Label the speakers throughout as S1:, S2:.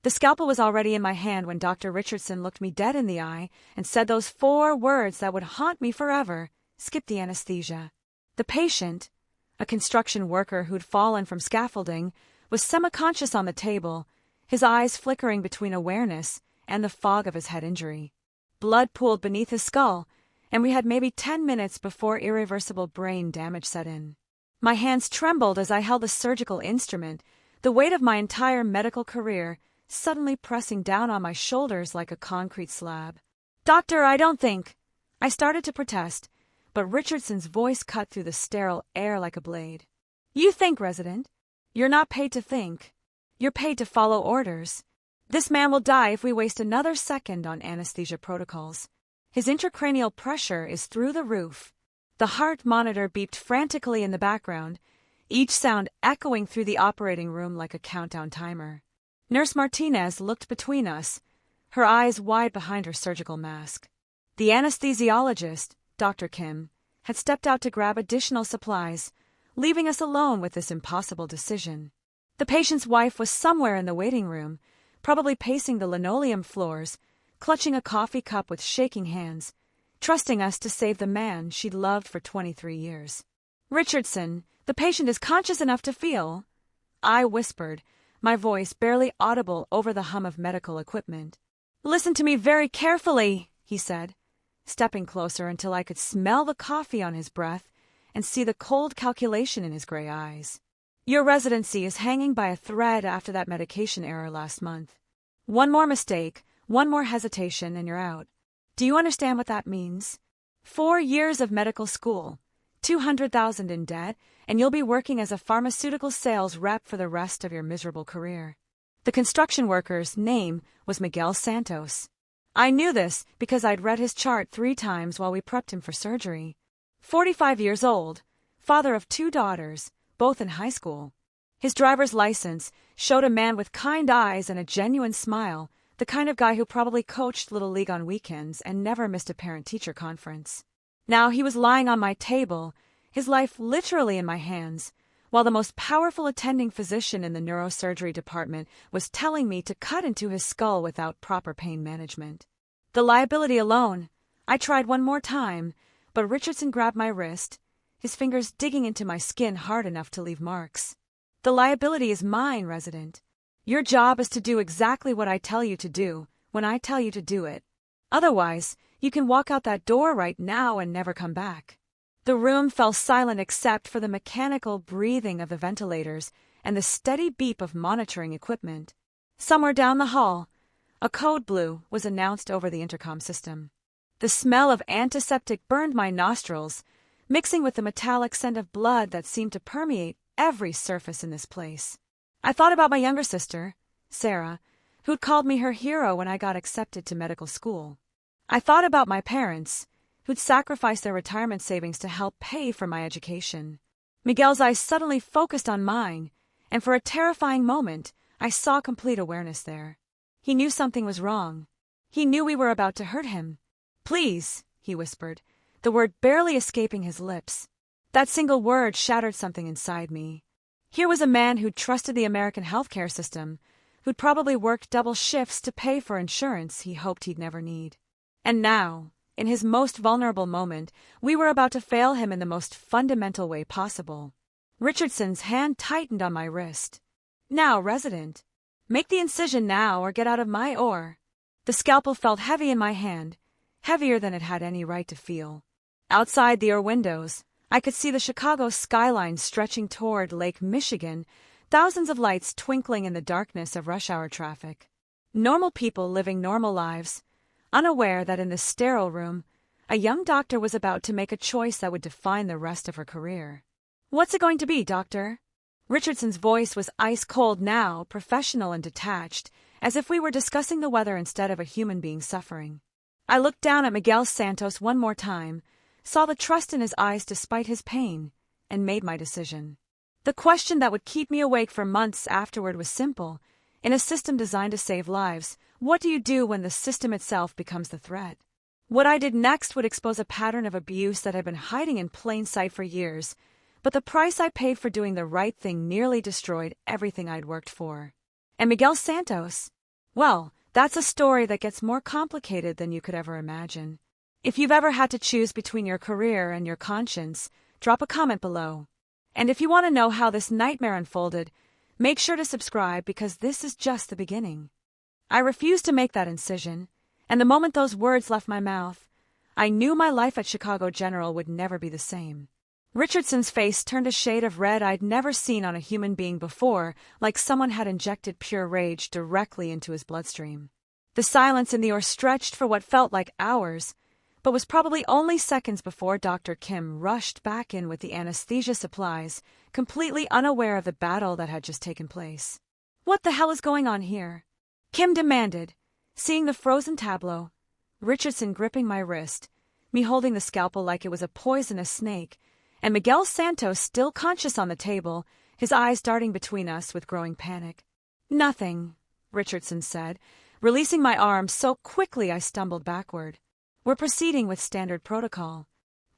S1: The scalpel was already in my hand when Dr. Richardson looked me dead in the eye and said those 4 words that would haunt me forever: skip the anesthesia. The patient, a construction worker who'd fallen from scaffolding, was semi-conscious on the table, his eyes flickering between awareness and the fog of his head injury. Blood pooled beneath his skull, and we had maybe 10 minutes before irreversible brain damage set in. My hands trembled as I held the surgical instrument, the weight of my entire medical career suddenly pressing down on my shoulders like a concrete slab. "Doctor, I don't think—" I started to protest, but Richardson's voice cut through the sterile air like a blade. "You think, resident. You're not paid to think. You're paid to follow orders. This man will die if we waste another second on anesthesia protocols. His intracranial pressure is through the roof." The heart monitor beeped frantically in the background, each sound echoing through the operating room like a countdown timer. Nurse Martinez looked between us, her eyes wide behind her surgical mask. The anesthesiologist, Dr. Kim, had stepped out to grab additional supplies, leaving us alone with this impossible decision. The patient's wife was somewhere in the waiting room, probably pacing the linoleum floors, clutching a coffee cup with shaking hands, trusting us to save the man she'd loved for 23 years. "Richardson, the patient is conscious enough to feel," I whispered, my voice barely audible over the hum of medical equipment. "Listen to me very carefully," he said, stepping closer until I could smell the coffee on his breath and see the cold calculation in his gray eyes. "Your residency is hanging by a thread after that medication error last month. One more mistake, one more hesitation, and you're out. Do you understand what that means? 4 years of medical school, $200,000 in debt, and you'll be working as a pharmaceutical sales rep for the rest of your miserable career." The construction worker's name was Miguel Santos. I knew this because I'd read his chart 3 times while we prepped him for surgery. 45 years old, father of 2 daughters, both in high school. His driver's license showed a man with kind eyes and a genuine smile, the kind of guy who probably coached Little League on weekends and never missed a parent-teacher conference. Now he was lying on my table, his life literally in my hands, while the most powerful attending physician in the neurosurgery department was telling me to cut into his skull without proper pain management. The liability alone. I tried one more time, but Richardson grabbed my wrist, his fingers digging into my skin hard enough to leave marks. "The liability is mine, resident. Your job is to do exactly what I tell you to do, when I tell you to do it. Otherwise, you can walk out that door right now and never come back." The room fell silent except for the mechanical breathing of the ventilators and the steady beep of monitoring equipment. Somewhere down the hall, a code blue was announced over the intercom system. The smell of antiseptic burned my nostrils, mixing with the metallic scent of blood that seemed to permeate every surface in this place. I thought about my younger sister, Sarah, who'd called me her hero when I got accepted to medical school. I thought about my parents, who'd sacrificed their retirement savings to help pay for my education. Miguel's eyes suddenly focused on mine, and for a terrifying moment, I saw complete awareness there. He knew something was wrong. He knew we were about to hurt him. "Please," he whispered, the word barely escaping his lips. That single word shattered something inside me. Here was a man who'd trusted the American healthcare system, who'd probably worked double shifts to pay for insurance he hoped he'd never need. And now, in his most vulnerable moment, we were about to fail him in the most fundamental way possible. Richardson's hand tightened on my wrist. "Now, resident, make the incision now or get out of my oar." The scalpel felt heavy in my hand, heavier than it had any right to feel. Outside the windows, I could see the Chicago skyline stretching toward Lake Michigan, thousands of lights twinkling in the darkness of rush hour traffic. Normal people living normal lives, unaware that in this sterile room, a young doctor was about to make a choice that would define the rest of her career. "What's it going to be, doctor?" Richardson's voice was ice cold now, professional and detached, as if we were discussing the weather instead of a human being suffering. I looked down at Miguel Santos one more time, saw the trust in his eyes despite his pain, and made my decision. The question that would keep me awake for months afterward was simple. In a system designed to save lives, what do you do when the system itself becomes the threat? What I did next would expose a pattern of abuse that had been hiding in plain sight for years, but the price I paid for doing the right thing nearly destroyed everything I'd worked for. And Miguel Santos, Well, that's a story that gets more complicated than you could ever imagine. If you've ever had to choose between your career and your conscience, drop a comment below. And if you want to know how this nightmare unfolded, make sure to subscribe because this is just the beginning. I refused to make that incision, and the moment those words left my mouth, I knew my life at Chicago General would never be the same. Richardson's face turned a shade of red I'd never seen on a human being before, like someone had injected pure rage directly into his bloodstream. The silence in the OR stretched for what felt like hours, but was probably only seconds before Dr. Kim rushed back in with the anesthesia supplies, completely unaware of the battle that had just taken place. "What the hell is going on here?" Kim demanded, seeing the frozen tableau, Richardson gripping my wrist, me holding the scalpel like it was a poisonous snake, and Miguel Santos still conscious on the table, his eyes darting between us with growing panic. "Nothing," Richardson said, releasing my arm so quickly I stumbled backward. "We're proceeding with standard protocol.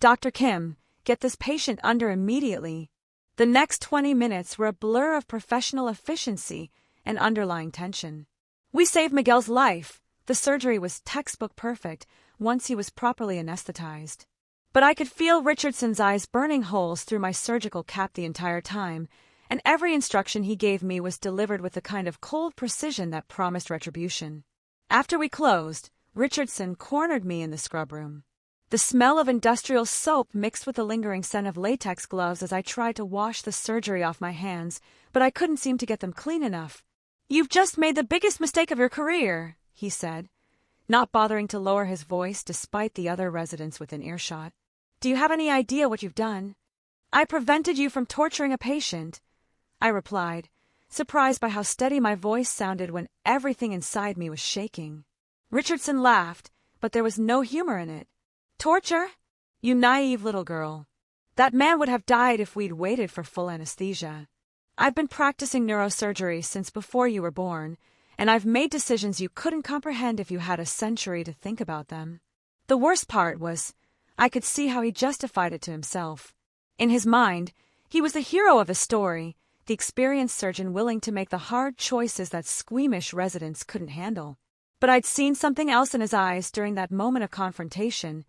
S1: Dr. Kim, get this patient under immediately." The next 20 minutes were a blur of professional efficiency and underlying tension. We saved Miguel's life. The surgery was textbook perfect once he was properly anesthetized. But I could feel Richardson's eyes burning holes through my surgical cap the entire time, and every instruction he gave me was delivered with the kind of cold precision that promised retribution. After we closed, Richardson cornered me in the scrub room. The smell of industrial soap mixed with the lingering scent of latex gloves as I tried to wash the surgery off my hands, but I couldn't seem to get them clean enough. "You've just made the biggest mistake of your career," he said, not bothering to lower his voice despite the other residents within earshot. "Do you have any idea what you've done?" "I prevented you from torturing a patient," I replied, surprised by how steady my voice sounded when everything inside me was shaking. Richardson laughed, but there was no humor in it. "Torture? You naive little girl. That man would have died if we'd waited for full anesthesia. I've been practicing neurosurgery since before you were born, and I've made decisions you couldn't comprehend if you had a century to think about them." The worst part was, I could see how he justified it to himself. In his mind, he was the hero of the story, the experienced surgeon willing to make the hard choices that squeamish residents couldn't handle. But I'd seen something else in his eyes during that moment of confrontation,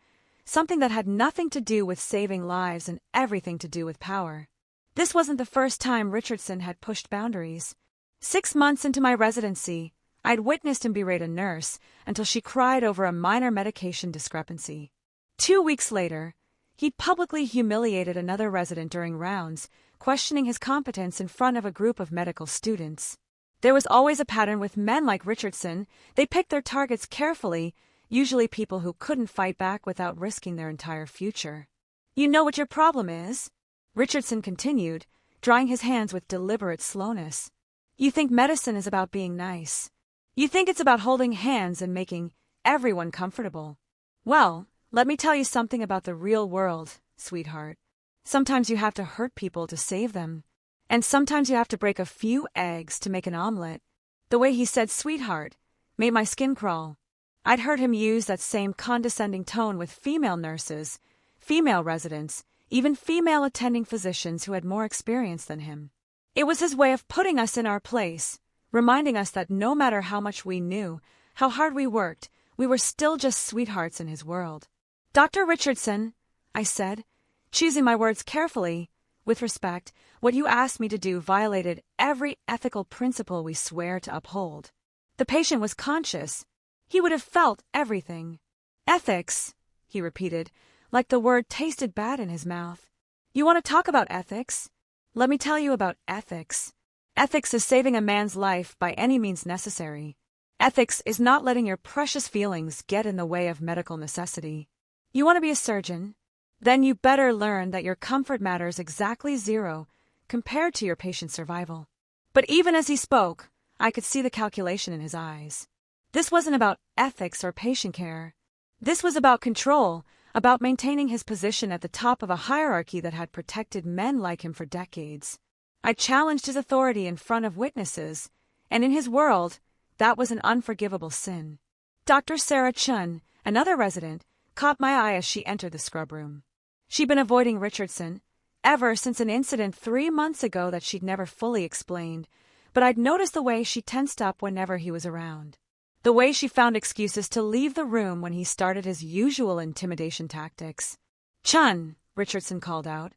S1: something that had nothing to do with saving lives and everything to do with power. This wasn't the first time Richardson had pushed boundaries. 6 months into my residency, I'd witnessed him berate a nurse until she cried over a minor medication discrepancy. 2 weeks later, he publicly humiliated another resident during rounds, questioning his competence in front of a group of medical students. There was always a pattern with men like Richardson. They picked their targets carefully, usually people who couldn't fight back without risking their entire future. "You know what your problem is?" Richardson continued, drying his hands with deliberate slowness. "You think medicine is about being nice. You think it's about holding hands and making everyone comfortable. Well, let me tell you something about the real world, sweetheart. Sometimes you have to hurt people to save them, and sometimes you have to break a few eggs to make an omelet." The way he said "sweetheart" made my skin crawl. I'd heard him use that same condescending tone with female nurses, female residents, even female attending physicians who had more experience than him. It was his way of putting us in our place, reminding us that no matter how much we knew, how hard we worked, we were still just sweethearts in his world. "Dr. Richardson," I said, choosing my words carefully, with respect, what you asked me to do violated every ethical principle we swear to uphold. The patient was conscious. He would have felt everything. "Ethics," he repeated, like the word tasted bad in his mouth. "You want to talk about ethics? Let me tell you about ethics. Ethics is saving a man's life by any means necessary. Ethics is not letting your precious feelings get in the way of medical necessity. You want to be a surgeon? Then you better learn that your comfort matters exactly zero compared to your patient's survival." But even as he spoke, I could see the calculation in his eyes. This wasn't about ethics or patient care. This was about control, about maintaining his position at the top of a hierarchy that had protected men like him for decades. I challenged his authority in front of witnesses, and in his world, that was an unforgivable sin. Dr. Sarah Chun, another resident, caught my eye as she entered the scrub room. She'd been avoiding Richardson ever since an incident 3 months ago that she'd never fully explained, but I'd noticed the way she tensed up whenever he was around. The way she found excuses to leave the room when he started his usual intimidation tactics. "Chun," Richardson called out,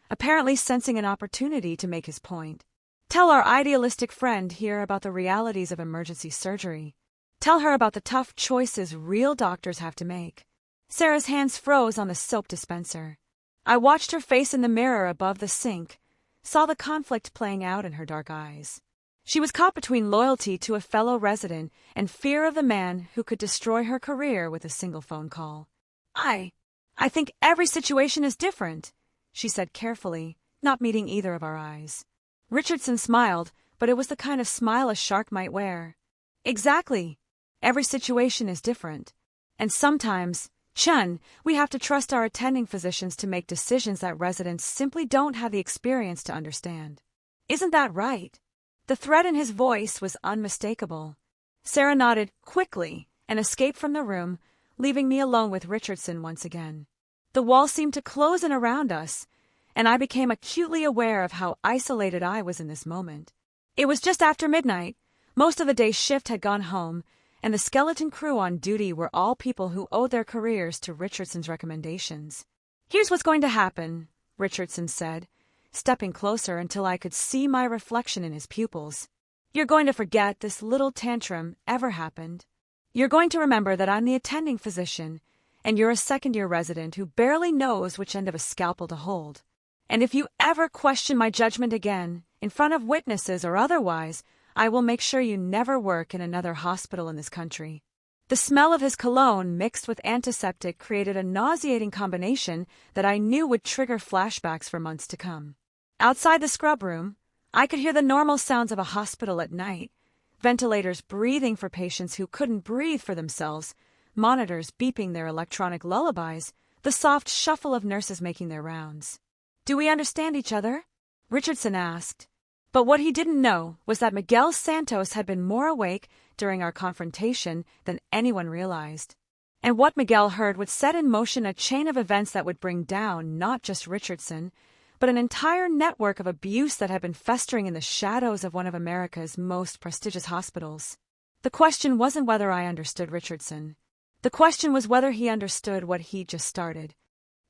S1: apparently sensing an opportunity to make his point. "Tell our idealistic friend here about the realities of emergency surgery. Tell her about the tough choices real doctors have to make." Sarah's hands froze on the soap dispenser. I watched her face in the mirror above the sink, saw the conflict playing out in her dark eyes. She was caught between loyalty to a fellow resident and fear of the man who could destroy her career with a single phone call. I think every situation is different," she said carefully, not meeting either of our eyes. Richardson smiled, but it was the kind of smile a shark might wear. "Exactly. Every situation is different. And sometimes, Chun, we have to trust our attending physicians to make decisions that residents simply don't have the experience to understand. Isn't that right?" The threat in his voice was unmistakable. Sarah nodded quickly and escaped from the room, leaving me alone with Richardson once again. The wall seemed to close in around us, and I became acutely aware of how isolated I was in this moment. It was just after midnight. Most of the day's shift had gone home, and the skeleton crew on duty were all people who owed their careers to Richardson's recommendations. "Here's what's going to happen," Richardson said, stepping closer until I could see my reflection in his pupils. "You're going to forget this little tantrum ever happened. You're going to remember that I'm the attending physician, and you're a second-year resident who barely knows which end of a scalpel to hold. And if you ever question my judgment again, in front of witnesses or otherwise, I will make sure you never work in another hospital in this country." The smell of his cologne mixed with antiseptic created a nauseating combination that I knew would trigger flashbacks for months to come. Outside the scrub room, I could hear the normal sounds of a hospital at night: ventilators breathing for patients who couldn't breathe for themselves, monitors beeping their electronic lullabies, the soft shuffle of nurses making their rounds. "Do we understand each other?" Richardson asked. But what he didn't know was that Miguel Santos had been more awake during our confrontation than anyone realized. And what Miguel heard would set in motion a chain of events that would bring down not just Richardson, but an entire network of abuse that had been festering in the shadows of one of America's most prestigious hospitals. The question wasn't whether I understood Richardson. The question was whether he understood what he'd just started.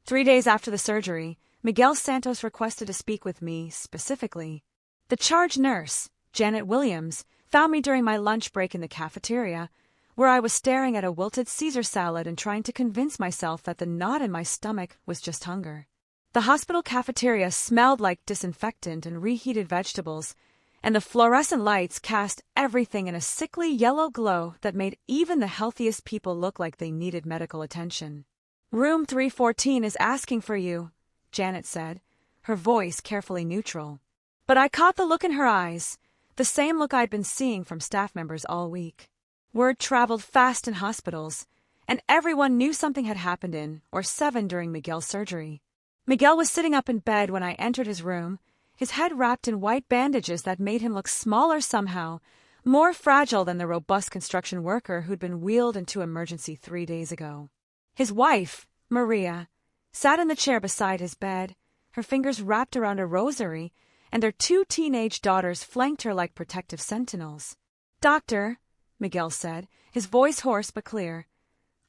S1: 3 days after the surgery, Miguel Santos requested to speak with me specifically. The charge nurse, Janet Williams, found me during my lunch break in the cafeteria, where I was staring at a wilted Caesar salad and trying to convince myself that the knot in my stomach was just hunger. The hospital cafeteria smelled like disinfectant and reheated vegetables, and the fluorescent lights cast everything in a sickly yellow glow that made even the healthiest people look like they needed medical attention. "Room 314 is asking for you," Janet said, her voice carefully neutral. But I caught the look in her eyes, the same look I'd been seeing from staff members all week. Word traveled fast in hospitals, and everyone knew something had happened in or 7 during Miguel's surgery. Miguel was sitting up in bed when I entered his room, his head wrapped in white bandages that made him look smaller somehow, more fragile than the robust construction worker who'd been wheeled into emergency 3 days ago. His wife, Maria, sat in the chair beside his bed, her fingers wrapped around a rosary, and their 2 teenage daughters flanked her like protective sentinels. "Doctor," Miguel said, his voice hoarse but clear,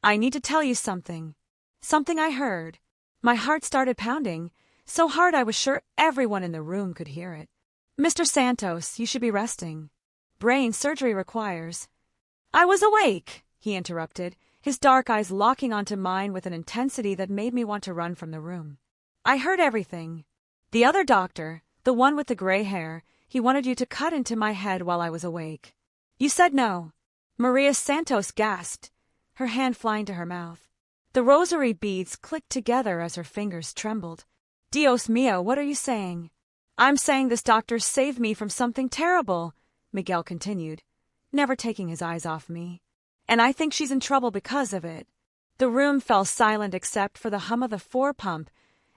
S1: "I need to tell you something. Something I heard." My heart started pounding, so hard I was sure everyone in the room could hear it. "Mr. Santos, you should be resting. Brain surgery requires—" "I was awake," he interrupted, his dark eyes locking onto mine with an intensity that made me want to run from the room. "I heard everything. The other doctor, the one with the gray hair, he wanted you to cut into my head while I was awake. You said no." Maria Santos gasped, her hand flying to her mouth. The rosary beads clicked together as her fingers trembled. "Dios mío, what are you saying?" "I'm saying this doctor saved me from something terrible," Miguel continued, never taking his eyes off me. "And I think she's in trouble because of it." The room fell silent except for the hum of the 4 pump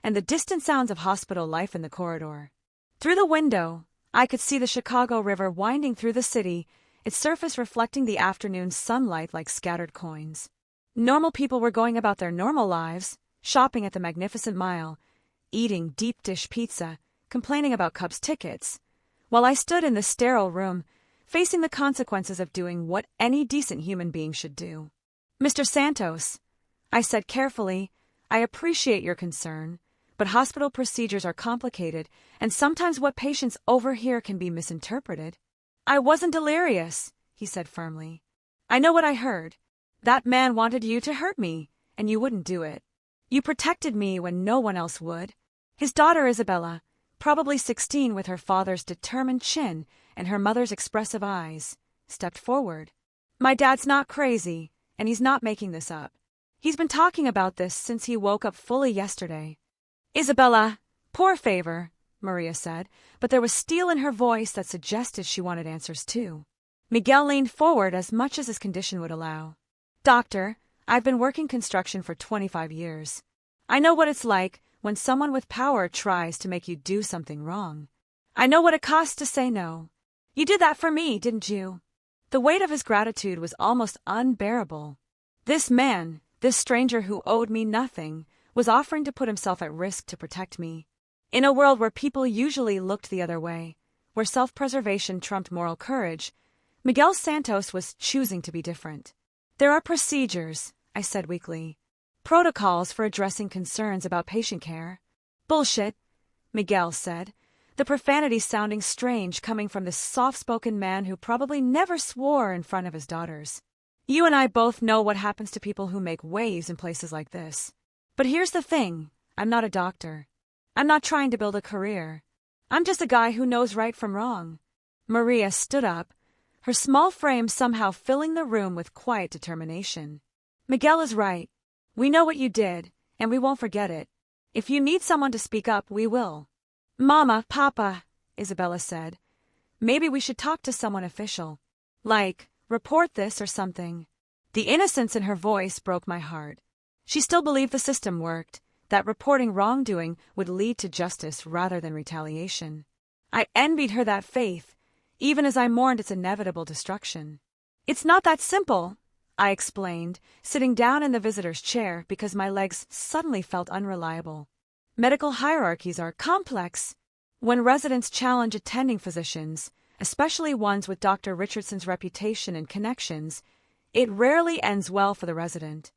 S1: and the distant sounds of hospital life in the corridor. Through the window, I could see the Chicago River winding through the city, its surface reflecting the afternoon sunlight like scattered coins. Normal people were going about their normal lives, shopping at the Magnificent Mile, eating deep-dish pizza, complaining about Cubs tickets, while I stood in the sterile room, facing the consequences of doing what any decent human being should do. "Mr. Santos," I said carefully, "I appreciate your concern, but hospital procedures are complicated, and sometimes what patients overhear can be misinterpreted." "I wasn't delirious," he said firmly. "I know what I heard. That man wanted you to hurt me, and you wouldn't do it. You protected me when no one else would." His daughter Isabella, probably 16 with her father's determined chin and her mother's expressive eyes, stepped forward. "My dad's not crazy, and he's not making this up. He's been talking about this since he woke up fully yesterday." "Isabella, poor favor," Maria said, but there was steel in her voice that suggested she wanted answers too. Miguel leaned forward as much as his condition would allow. "Doctor, I've been working construction for 25 years. I know what it's like when someone with power tries to make you do something wrong. I know what it costs to say no. You did that for me, didn't you?" The weight of his gratitude was almost unbearable. This man, this stranger who owed me nothing, was offering to put himself at risk to protect me. In a world where people usually looked the other way, where self-preservation trumped moral courage, Miguel Santos was choosing to be different. "There are procedures," I said weakly. "Protocols for addressing concerns about patient care." "Bullshit," Miguel said, the profanity sounding strange coming from this soft-spoken man who probably never swore in front of his daughters. "You and I both know what happens to people who make waves in places like this. But here's the thing, I'm not a doctor. I'm not trying to build a career. I'm just a guy who knows right from wrong." Maria stood up, her small frame somehow filling the room with quiet determination. "Miguel is right. We know what you did, and we won't forget it. If you need someone to speak up, we will." "Mama, Papa," Isabella said, "maybe we should talk to someone official. Like, report this or something." The innocence in her voice broke my heart. She still believed the system worked, that reporting wrongdoing would lead to justice rather than retaliation. I envied her that faith, even as I mourned its inevitable destruction. "It's not that simple," I explained, sitting down in the visitor's chair because my legs suddenly felt unreliable. "Medical hierarchies are complex. When residents challenge attending physicians, especially ones with Dr. Richardson's reputation and connections, it rarely ends well for the resident."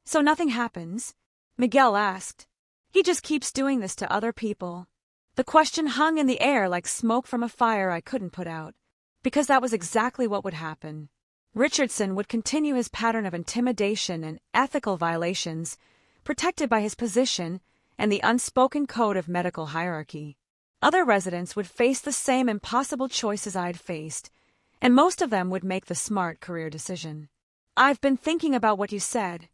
S1: "So nothing happens?" Miguel asked. "He just keeps doing this to other people." The question hung in the air like smoke from a fire I couldn't put out, because that was exactly what would happen. Richardson would continue his pattern of intimidation and ethical violations, protected by his position and the unspoken code of medical hierarchy. Other residents would face the same impossible choices I'd faced, and most of them would make the smart career decision. "I've been thinking about what you said,"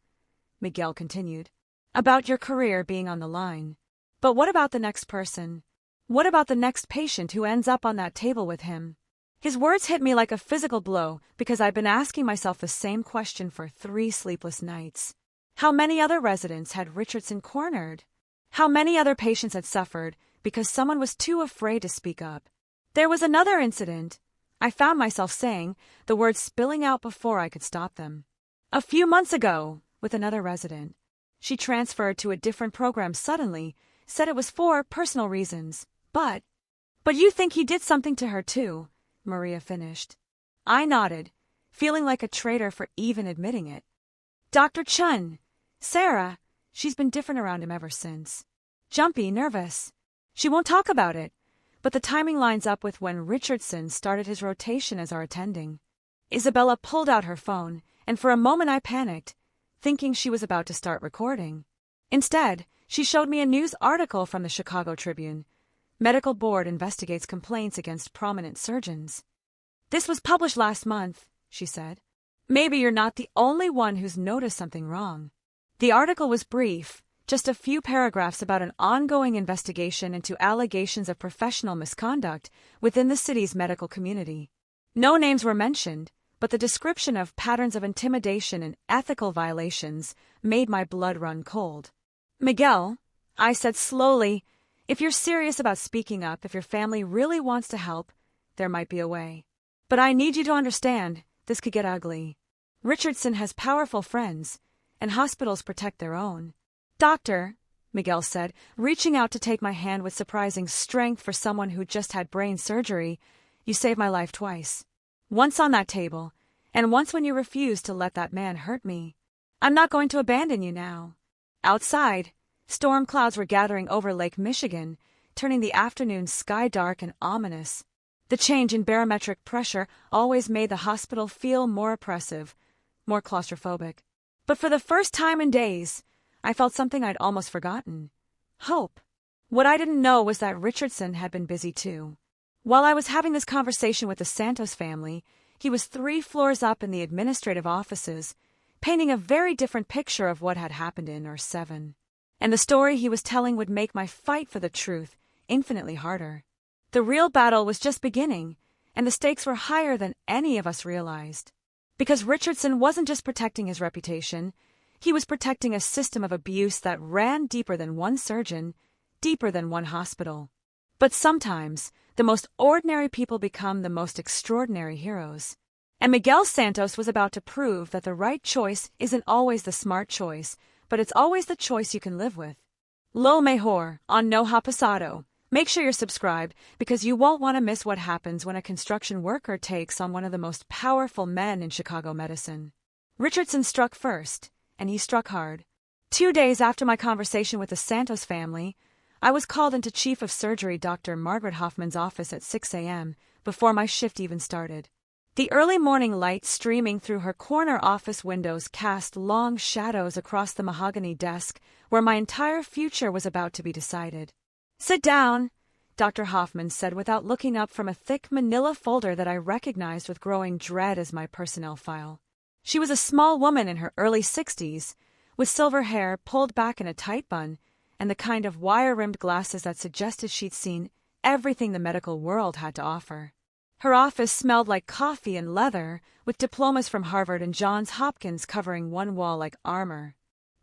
S1: Miguel continued, "about your career being on the line. But what about the next person? What about the next patient who ends up on that table with him?" His words hit me like a physical blow because I'd been asking myself the same question for 3 sleepless nights. How many other residents had Richardson cornered? How many other patients had suffered because someone was too afraid to speak up? "There was another incident," I found myself saying, the words spilling out before I could stop them. "A few months ago, with another resident. She transferred to a different program suddenly, said it was for personal reasons. But you think he did something to her too," Maria finished. I nodded, feeling like a traitor for even admitting it. "Dr. Chun, Sarah, she's been different around him ever since. Jumpy, nervous. She won't talk about it, but the timing lines up with when Richardson started his rotation as our attending." Isabella pulled out her phone, and for a moment I panicked, thinking she was about to start recording. Instead, she showed me a news article from the Chicago Tribune. "Medical Board investigates complaints against prominent surgeons." "This was published last month," she said. "Maybe you're not the only one who's noticed something wrong." The article was brief, just a few paragraphs about an ongoing investigation into allegations of professional misconduct within the city's medical community. No names were mentioned, but the description of patterns of intimidation and ethical violations made my blood run cold. "Miguel," I said slowly, "if you're serious about speaking up, if your family really wants to help, there might be a way. But I need you to understand, this could get ugly. Richardson has powerful friends, and hospitals protect their own." "Doctor," Miguel said, reaching out to take my hand with surprising strength for someone who just had brain surgery, "you saved my life twice." Once on that table, and once when you refused to let that man hurt me. I'm not going to abandon you now." Outside, storm clouds were gathering over Lake Michigan, turning the afternoon sky dark and ominous. The change in barometric pressure always made the hospital feel more oppressive, more claustrophobic. But for the first time in days, I felt something I'd almost forgotten: hope. What I didn't know was that Richardson had been busy too. While I was having this conversation with the Santos family, he was 3 floors up in the administrative offices, painting a very different picture of what had happened in or 7. And the story he was telling would make my fight for the truth infinitely harder. The real battle was just beginning, and the stakes were higher than any of us realized. Because Richardson wasn't just protecting his reputation, he was protecting a system of abuse that ran deeper than one surgeon, deeper than one hospital. But sometimes, the most ordinary people become the most extraordinary heroes. And Miguel Santos was about to prove that the right choice isn't always the smart choice, but it's always the choice you can live with. Lo mejor on No Ha Pasado. Make sure you're subscribed, because you won't want to miss what happens when a construction worker takes on one of the most powerful men in Chicago medicine. Richardson struck first, and he struck hard. 2 days after my conversation with the Santos family, I was called into Chief of Surgery Dr. Margaret Hoffman's office at 6 a.m., before my shift even started. The early morning light streaming through her corner office windows cast long shadows across the mahogany desk where my entire future was about to be decided. "Sit down," Dr. Hoffman said without looking up from a thick manila folder that I recognized with growing dread as my personnel file. She was a small woman in her early 60s, with silver hair pulled back in a tight bun, and the kind of wire-rimmed glasses that suggested she'd seen everything the medical world had to offer. Her office smelled like coffee and leather, with diplomas from Harvard and Johns Hopkins covering one wall like armor.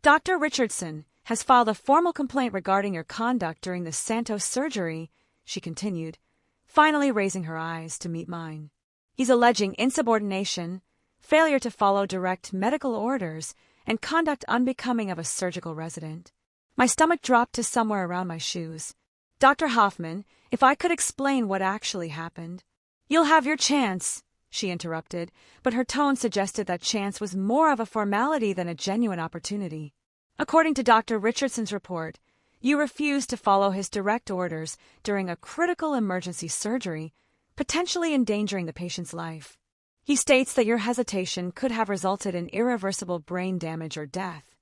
S1: "Dr. Richardson has filed a formal complaint regarding your conduct during the Santos surgery," she continued, finally raising her eyes to meet mine. "He's alleging insubordination, failure to follow direct medical orders, and conduct unbecoming of a surgical resident." My stomach dropped to somewhere around my shoes. "Dr. Hoffman, if I could explain what actually happened—" "You'll have your chance," she interrupted, but her tone suggested that chance was more of a formality than a genuine opportunity. "According to Dr. Richardson's report, you refused to follow his direct orders during a critical emergency surgery, potentially endangering the patient's life. He states that your hesitation could have resulted in irreversible brain damage or death."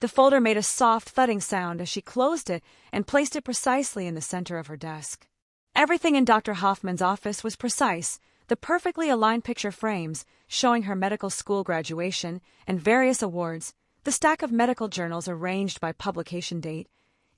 S1: The folder made a soft thudding sound as she closed it and placed it precisely in the center of her desk. Everything in Dr. Hoffman's office was precise, the perfectly aligned picture frames showing her medical school graduation and various awards, the stack of medical journals arranged by publication date,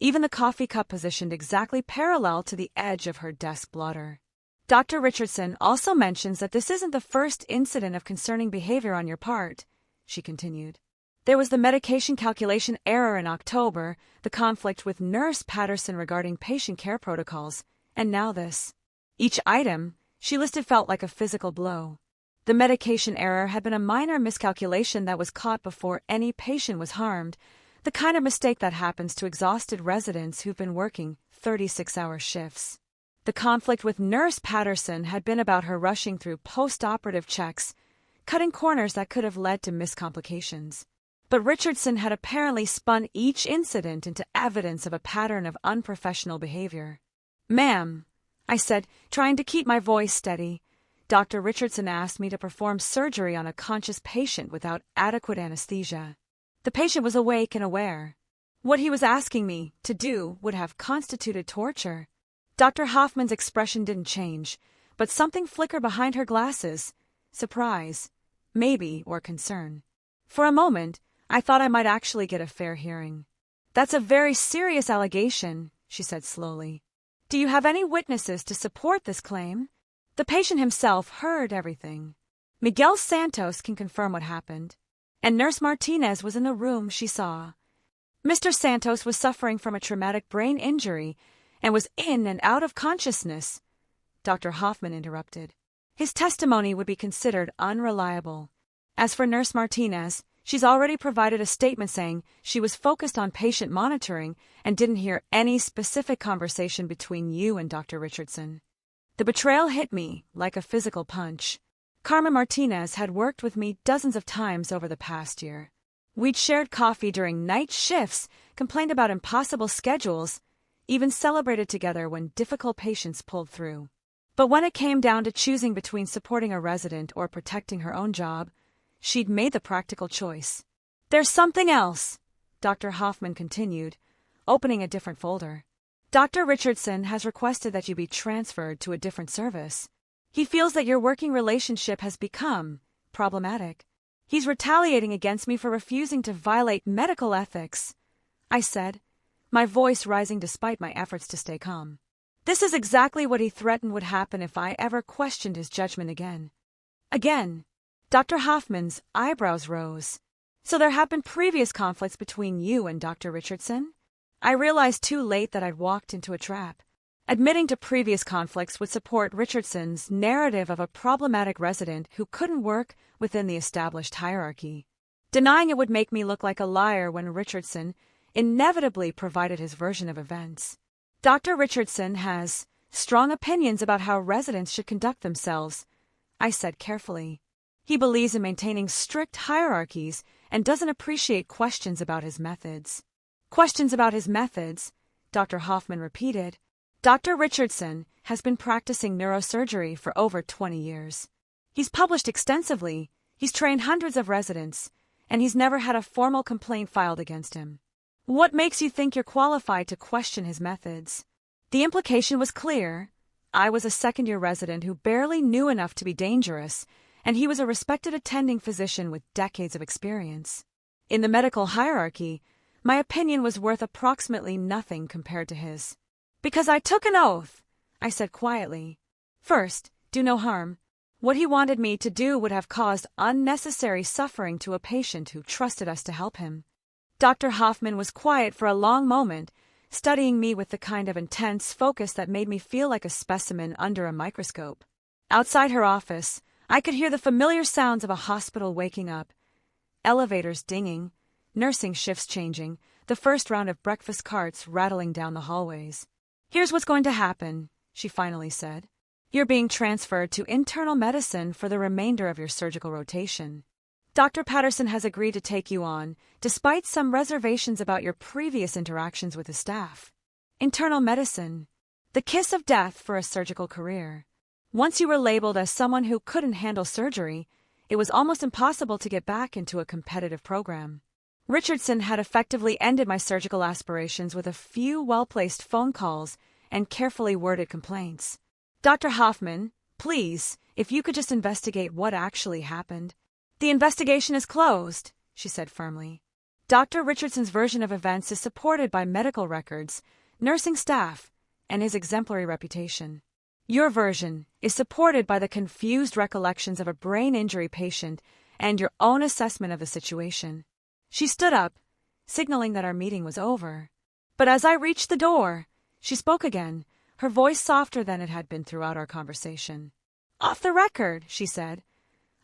S1: even the coffee cup positioned exactly parallel to the edge of her desk blotter. "Dr. Richardson also mentions that this isn't the first incident of concerning behavior on your part," she continued. "There was the medication calculation error in October, the conflict with Nurse Patterson regarding patient care protocols, and now this." Each item she listed felt like a physical blow. The medication error had been a minor miscalculation that was caught before any patient was harmed, the kind of mistake that happens to exhausted residents who've been working 36-hour shifts. The conflict with Nurse Patterson had been about her rushing through post-operative checks, cutting corners that could have led to miscomplications. But Richardson had apparently spun each incident into evidence of a pattern of unprofessional behavior. "Ma'am," I said, trying to keep my voice steady, "Dr. Richardson asked me to perform surgery on a conscious patient without adequate anesthesia. The patient was awake and aware. What he was asking me to do would have constituted torture." Dr. Hoffman's expression didn't change, but something flickered behind her glasses. Surprise, maybe, or concern. For a moment, I thought I might actually get a fair hearing. "That's a very serious allegation," she said slowly. "Do you have any witnesses to support this claim?" The patient himself heard everything. Miguel Santos can confirm what happened. And Nurse Martinez was in the room she saw. Mr. Santos was suffering from a traumatic brain injury and was in and out of consciousness. Dr. Hoffman interrupted. "His testimony would be considered unreliable. As for Nurse Martinez, she's already provided a statement saying she was focused on patient monitoring and didn't hear any specific conversation between you and Dr. Richardson." The betrayal hit me like a physical punch. Carmen Martinez had worked with me dozens of times over the past year. We'd shared coffee during night shifts, complained about impossible schedules, even celebrated together when difficult patients pulled through. But when it came down to choosing between supporting a resident or protecting her own job, she'd made the practical choice. "There's something else," Dr. Hoffman continued, opening a different folder. "Dr. Richardson has requested that you be transferred to a different service. He feels that your working relationship has become problematic. He's retaliating against me for refusing to violate medical ethics," I said, my voice rising despite my efforts to stay calm. This is exactly what he threatened would happen if I ever questioned his judgment again. Again, Dr. Hoffman's eyebrows rose. "So there have been previous conflicts between you and Dr. Richardson?" I realized too late that I'd walked into a trap. Admitting to previous conflicts would support Richardson's narrative of a problematic resident who couldn't work within the established hierarchy. Denying it would make me look like a liar when Richardson inevitably provided his version of events. "Dr. Richardson has strong opinions about how residents should conduct themselves," I said carefully. "He believes in maintaining strict hierarchies and doesn't appreciate questions about his methods." "Questions about his methods," Dr. Hoffman repeated. "Dr. Richardson has been practicing neurosurgery for over 20 years. He's published extensively, he's trained hundreds of residents, and he's never had a formal complaint filed against him. What makes you think you're qualified to question his methods?" The implication was clear. I was a second-year resident who barely knew enough to be dangerous, and he was a respected attending physician with decades of experience. In the medical hierarchy, my opinion was worth approximately nothing compared to his. "Because I took an oath," I said quietly. "First, do no harm. What he wanted me to do would have caused unnecessary suffering to a patient who trusted us to help him." Dr. Hoffman was quiet for a long moment, studying me with the kind of intense focus that made me feel like a specimen under a microscope. Outside her office, I could hear the familiar sounds of a hospital waking up. Elevators dinging, nursing shifts changing, the first round of breakfast carts rattling down the hallways. "Here's what's going to happen," she finally said. "You're being transferred to internal medicine for the remainder of your surgical rotation. Dr. Patterson has agreed to take you on, despite some reservations about your previous interactions with his staff. Internal medicine, the kiss of death for a surgical career. Once you were labeled as someone who couldn't handle surgery, it was almost impossible to get back into a competitive program. Richardson had effectively ended my surgical aspirations with a few well-placed phone calls and carefully worded complaints. Dr. Hoffman, please, if you could just investigate what actually happened." "The investigation is closed," she said firmly. "Dr. Richardson's version of events is supported by medical records, nursing staff, and his exemplary reputation. Your version is supported by the confused recollections of a brain injury patient and your own assessment of the situation." She stood up, signaling that our meeting was over. But as I reached the door, she spoke again, her voice softer than it had been throughout our conversation. "Off the record," she said,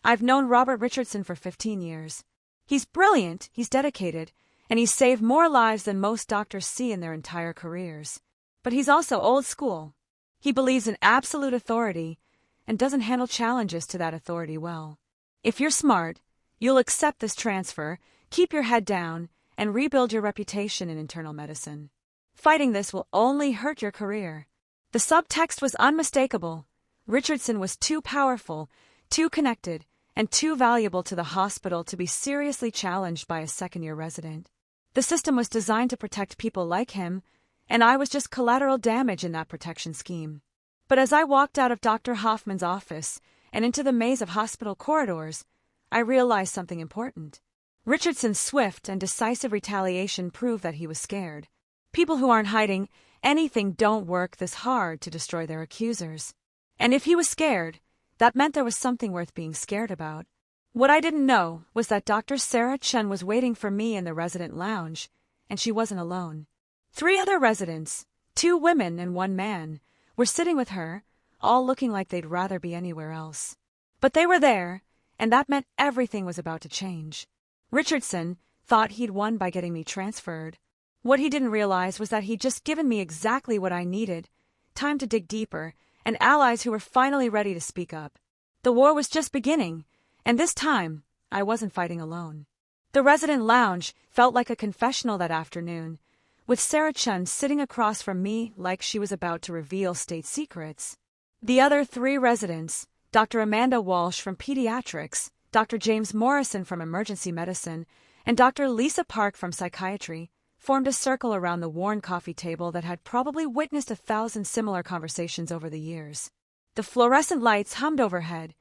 S1: "I've known Robert Richardson for 15 years. He's brilliant, he's dedicated, and he's saved more lives than most doctors see in their entire careers. But he's also old school. He believes in absolute authority and doesn't handle challenges to that authority well. If you're smart, you'll accept this transfer, keep your head down, and rebuild your reputation in internal medicine. Fighting this will only hurt your career." The subtext was unmistakable. Richardson was too powerful, too connected, and too valuable to the hospital to be seriously challenged by a second-year resident. The system was designed to protect people like him, and I was just collateral damage in that protection scheme. But as I walked out of Dr. Hoffman's office and into the maze of hospital corridors, I realized something important. Richardson's swift and decisive retaliation proved that he was scared. People who aren't hiding anything don't work this hard to destroy their accusers. And if he was scared, that meant there was something worth being scared about. What I didn't know was that Dr. Sarah Chen was waiting for me in the resident lounge, and she wasn't alone. 3 other residents, 2 women and 1 man, were sitting with her, all looking like they'd rather be anywhere else. But they were there, and that meant everything was about to change. Richardson thought he'd won by getting me transferred. What he didn't realize was that he'd just given me exactly what I needed, time to dig deeper, and allies who were finally ready to speak up. The war was just beginning, and this time, I wasn't fighting alone. The resident lounge felt like a confessional that afternoon, with Sarah Chun sitting across from me like she was about to reveal state secrets. The other 3 residents, Dr. Amanda Walsh from Pediatrics, Dr. James Morrison from Emergency Medicine, and Dr. Lisa Park from Psychiatry, formed a circle around the worn coffee table that had probably witnessed 1,000 similar conversations over the years. The fluorescent lights hummed overhead,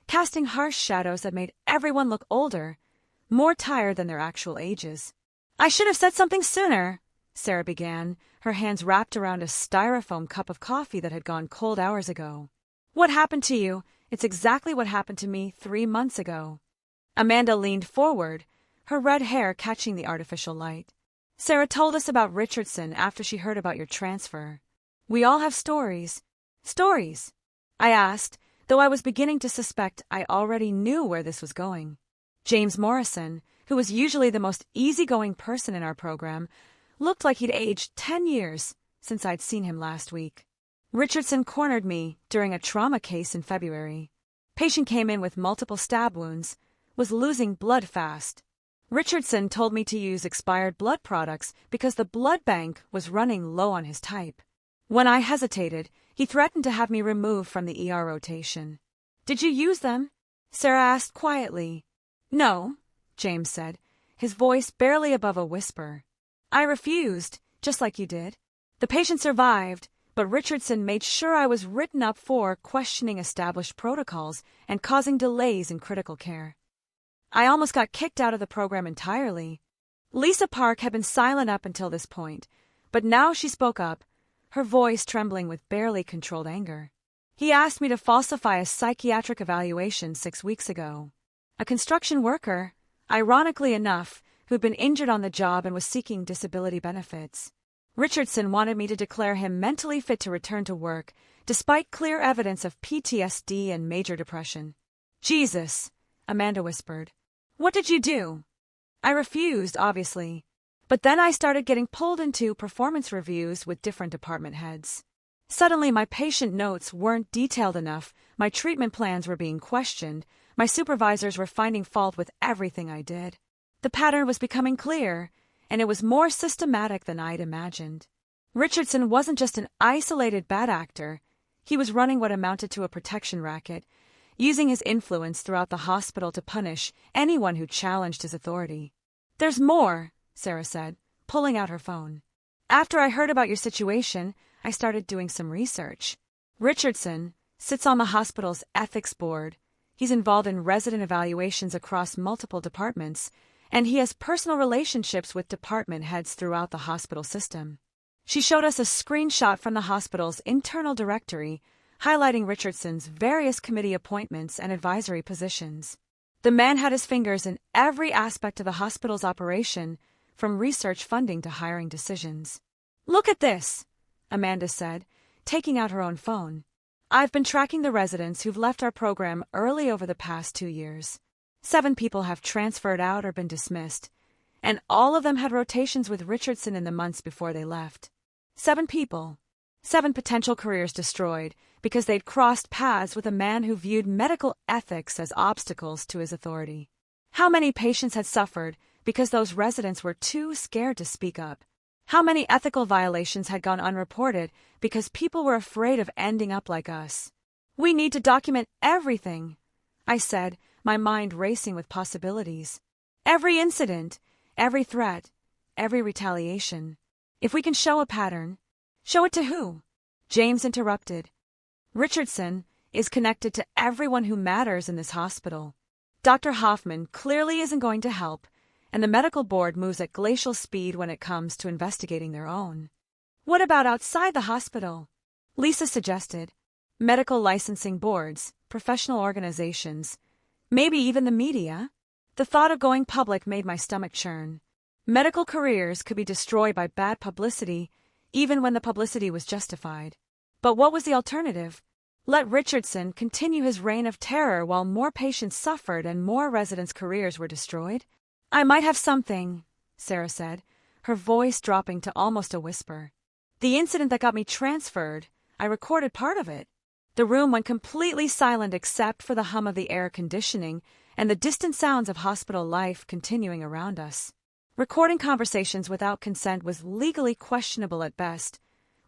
S1: casting harsh shadows that made everyone look older, more tired than their actual ages. "I should have said something sooner," Sarah began, her hands wrapped around a styrofoam cup of coffee that had gone cold hours ago. "What happened to you? It's exactly what happened to me 3 months ago." Amanda leaned forward, her red hair catching the artificial light. "Sarah told us about Richardson after she heard about your transfer. We all have stories." "Stories?" I asked, though I was beginning to suspect I already knew where this was going. James Morrison, who was usually the most easygoing person in our program, looked like he'd aged 10 years since I'd seen him last week. "Richardson cornered me during a trauma case in February. Patient came in with multiple stab wounds, was losing blood fast. Richardson told me to use expired blood products because the blood bank was running low on his type. When I hesitated, he threatened to have me removed from the ER rotation." "Did you use them?" Sarah asked quietly. "No," James said, his voice barely above a whisper. "I refused, just like you did. The patient survived, but Richardson made sure I was written up for questioning established protocols and causing delays in critical care. I almost got kicked out of the program entirely." Lisa Park had been silent up until this point, but now she spoke up, her voice trembling with barely controlled anger. "He asked me to falsify a psychiatric evaluation 6 weeks ago. A construction worker, ironically enough, who'd been injured on the job and was seeking disability benefits. Richardson wanted me to declare him mentally fit to return to work, despite clear evidence of PTSD and major depression." "Jesus," Amanda whispered. "What did you do?" I refused, obviously. But then I started getting pulled into performance reviews with different department heads. Suddenly, my patient notes weren't detailed enough, my treatment plans were being questioned, my supervisors were finding fault with everything I did. The pattern was becoming clear, and it was more systematic than I'd imagined. Richardson wasn't just an isolated bad actor. He was running what amounted to a protection racket, using his influence throughout the hospital to punish anyone who challenged his authority. "There's more," Sarah said, pulling out her phone. "After I heard about your situation, I started doing some research. Richardson sits on the hospital's ethics board. He's involved in resident evaluations across multiple departments, and he has personal relationships with department heads throughout the hospital system." She showed us a screenshot from the hospital's internal directory, highlighting Richardson's various committee appointments and advisory positions. The man had his fingers in every aspect of the hospital's operation, from research funding to hiring decisions. "Look at this," Amanda said, taking out her own phone. "I've been tracking the residents who've left our program early over the past 2 years. 7 people have transferred out or been dismissed, and all of them had rotations with Richardson in the months before they left. 7 people. 7 potential careers destroyed because they'd crossed paths with a man who viewed medical ethics as obstacles to his authority. How many patients had suffered because those residents were too scared to speak up? How many ethical violations had gone unreported because people were afraid of ending up like us? We need to document everything, I said, my mind racing with possibilities. Every incident, every threat, every retaliation. If we can show a pattern, show it to who? James interrupted. Richardson is connected to everyone who matters in this hospital. Dr. Hoffman clearly isn't going to help, and the medical board moves at glacial speed when it comes to investigating their own. What about outside the hospital? Lisa suggested. Medical licensing boards, professional organizations, maybe even the media. The thought of going public made my stomach churn. Medical careers could be destroyed by bad publicity, even when the publicity was justified. But what was the alternative? Let Richardson continue his reign of terror while more patients suffered and more residents' careers were destroyed? I might have something, Sarah said, her voice dropping to almost a whisper. The incident that got me transferred, I recorded part of it. The room went completely silent except for the hum of the air conditioning and the distant sounds of hospital life continuing around us. Recording conversations without consent was legally questionable at best,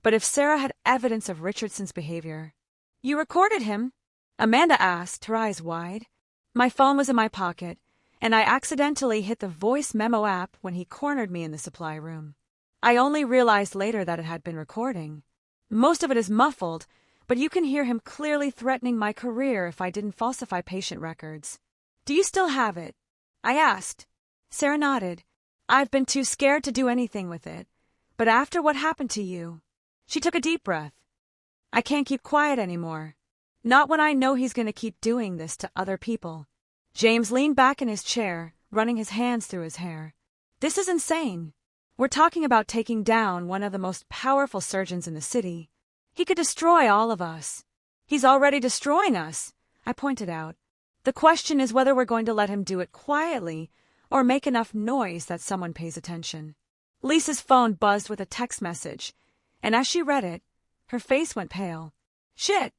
S1: but if Sarah had evidence of Richardson's behavior... "You recorded him?" Amanda asked, her eyes wide. My phone was in my pocket, and I accidentally hit the voice memo app when he cornered me in the supply room. I only realized later that it had been recording. Most of it is muffled, but you can hear him clearly threatening my career if I didn't falsify patient records. "Do you still have it?" I asked. Sarah nodded. "I've been too scared to do anything with it, but after what happened to you..." She took a deep breath. "I can't keep quiet anymore. Not when I know he's going to keep doing this to other people." James leaned back in his chair, running his hands through his hair. "This is insane. We're talking about taking down one of the most powerful surgeons in the city. He could destroy all of us." "He's already destroying us," I pointed out. "The question is whether we're going to let him do it quietly or make enough noise that someone pays attention." Lisa's phone buzzed with a text message, and as she read it, her face went pale. "Shit!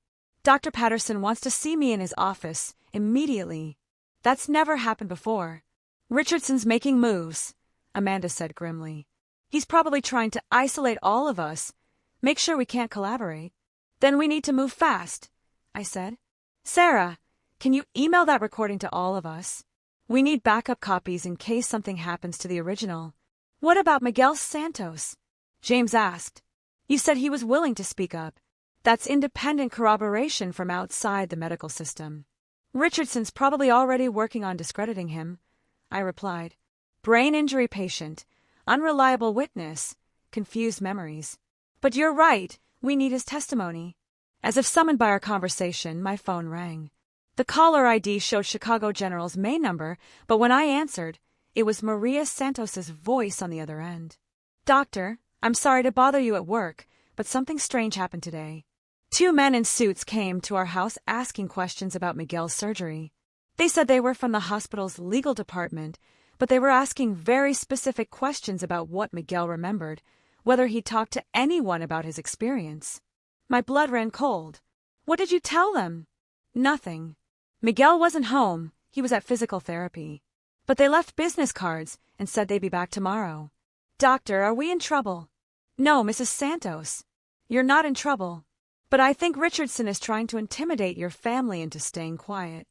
S1: Dr. Patterson wants to see me in his office immediately. That's never happened before." "Richardson's making moves," Amanda said grimly. "He's probably trying to isolate all of us, make sure we can't collaborate." "Then we need to move fast," I said. "Sarah, can you email that recording to all of us? We need backup copies in case something happens to the original." "What about Miguel Santos?" James asked. "You said he was willing to speak up. That's independent corroboration from outside the medical system." "Richardson's probably already working on discrediting him," I replied. "Brain injury patient, unreliable witness, confused memories." "But you're right, we need his testimony." As if summoned by our conversation, my phone rang. The caller ID showed Chicago General's main number, but when I answered, it was Maria Santos's voice on the other end. "Doctor, I'm sorry to bother you at work, but something strange happened today. 2 men in suits came to our house asking questions about Miguel's surgery. They said they were from the hospital's legal department, but they were asking very specific questions about what Miguel remembered, whether he talked to anyone about his experience." My blood ran cold. "What did you tell them?" "Nothing. Miguel wasn't home, he was at physical therapy. But they left business cards and said they'd be back tomorrow." "Doctor, are we in trouble?" "No, Mrs. Santos. You're not in trouble. But I think Richardson is trying to intimidate your family into staying quiet."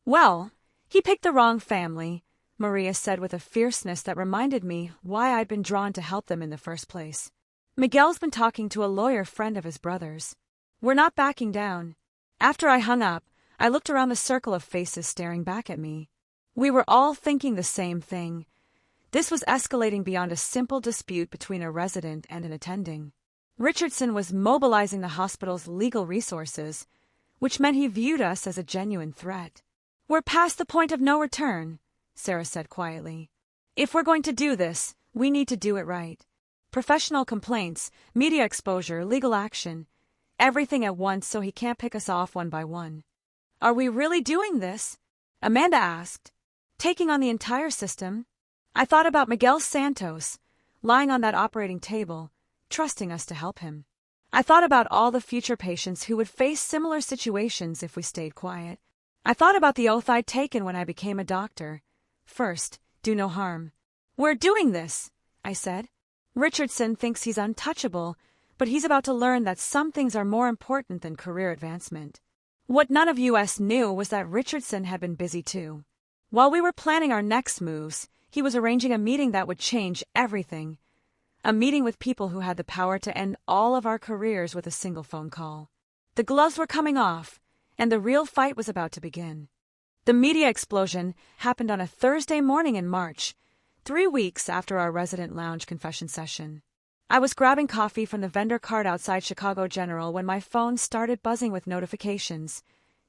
S1: "Well, he picked the wrong family," Maria said with a fierceness that reminded me why I'd been drawn to help them in the first place. "Miguel's been talking to a lawyer friend of his brother's. We're not backing down." After I hung up, I looked around the circle of faces staring back at me. We were all thinking the same thing. This was escalating beyond a simple dispute between a resident and an attending. Richardson was mobilizing the hospital's legal resources, which meant he viewed us as a genuine threat. "We're past the point of no return," Sarah said quietly. "If we're going to do this, we need to do it right. Professional complaints, media exposure, legal action, everything at once so he can't pick us off one by one." "Are we really doing this?" Amanda asked. "Taking on the entire system?" I thought about Miguel Santos, lying on that operating table, trusting us to help him. I thought about all the future patients who would face similar situations if we stayed quiet. I thought about the oath I'd taken when I became a doctor. First, do no harm. "We're doing this," I said. "Richardson thinks he's untouchable, but he's about to learn that some things are more important than career advancement." What none of us knew was that Richardson had been busy too. While we were planning our next moves, he was arranging a meeting that would change everything. A meeting with people who had the power to end all of our careers with a single phone call. The gloves were coming off, and the real fight was about to begin. The media explosion happened on a Thursday morning in March, 3 weeks after our resident lounge confession session. I was grabbing coffee from the vendor cart outside Chicago General when my phone started buzzing with notifications,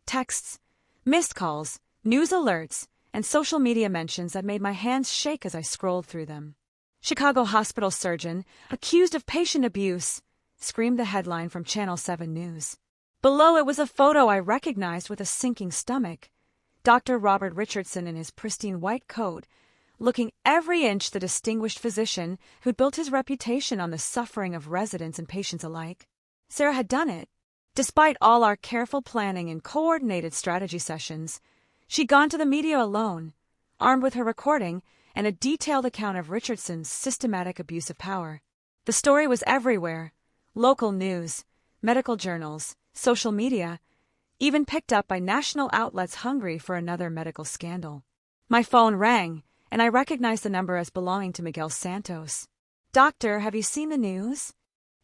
S1: texts, missed calls, news alerts, and social media mentions that made my hands shake as I scrolled through them. "Chicago hospital surgeon accused of patient abuse," screamed the headline from Channel 7 News. Below it was a photo I recognized with a sinking stomach. Dr. Robert Richardson in his pristine white coat, looking every inch the distinguished physician who'd built his reputation on the suffering of residents and patients alike. Sarah had done it. Despite all our careful planning and coordinated strategy sessions, she'd gone to the media alone, armed with her recording and a detailed account of Richardson's systematic abuse of power. The story was everywhere: local news, medical journals, social media, even picked up by national outlets hungry for another medical scandal. My phone rang, and I recognized the number as belonging to Miguel Santos. "Doctor, have you seen the news?"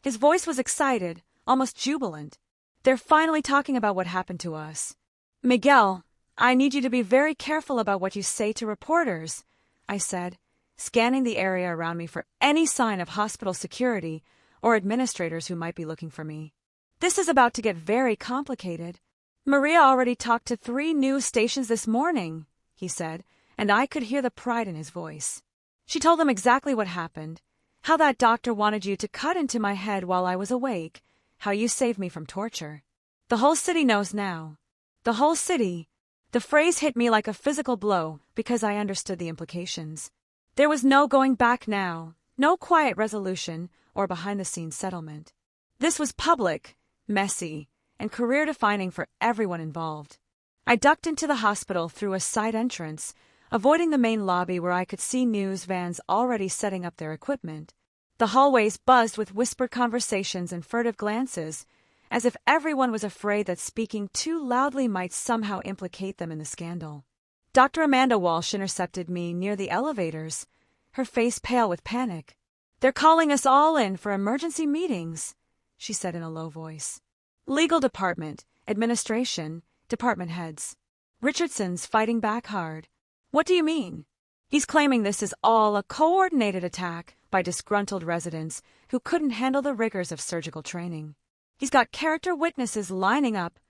S1: His voice was excited, almost jubilant. "They're finally talking about what happened to us." "Miguel, I need you to be very careful about what you say to reporters," I said, scanning the area around me for any sign of hospital security or administrators who might be looking for me. "This is about to get very complicated. Maria already talked to 3 news stations this morning," he said, and I could hear the pride in his voice. "She told them exactly what happened, how that doctor wanted you to cut into my head while I was awake, how you saved me from torture. The whole city knows now. The whole city." The phrase hit me like a physical blow because I understood the implications. There was no going back now, no quiet resolution or behind-the-scenes settlement. This was public, messy, and career-defining for everyone involved. I ducked into the hospital through a side entrance, avoiding the main lobby where I could see news vans already setting up their equipment. The hallways buzzed with whispered conversations and furtive glances, as if everyone was afraid that speaking too loudly might somehow implicate them in the scandal. Dr. Amanda Walsh intercepted me near the elevators, her face pale with panic. "They're calling us all in for emergency meetings," she said in a low voice. "Legal department, administration, department heads. Richardson's fighting back hard." "What do you mean?" "He's claiming this is all a coordinated attack by disgruntled residents who couldn't handle the rigors of surgical training. He's got character witnesses lining up,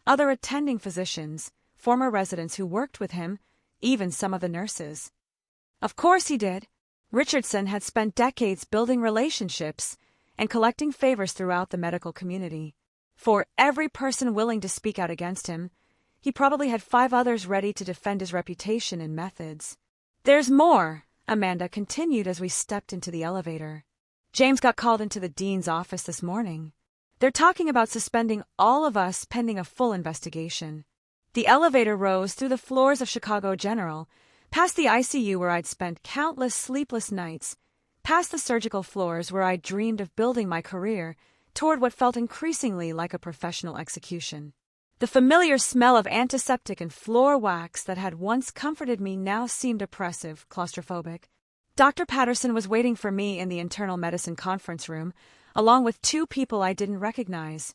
S1: other attending physicians, former residents who worked with him, even some of the nurses." Of course he did. Richardson had spent decades building relationships and collecting favors throughout the medical community. For every person willing to speak out against him, he probably had 5 others ready to defend his reputation and methods. "There's more," Amanda continued as we stepped into the elevator. "James got called into the dean's office this morning. They're talking about suspending all of us pending a full investigation." The elevator rose through the floors of Chicago General, past the ICU where I'd spent countless sleepless nights, past the surgical floors where I'd dreamed of building my career, toward what felt increasingly like a professional execution. The familiar smell of antiseptic and floor wax that had once comforted me now seemed oppressive, claustrophobic. Dr. Patterson was waiting for me in the internal medicine conference room, along with 2 people I didn't recognize: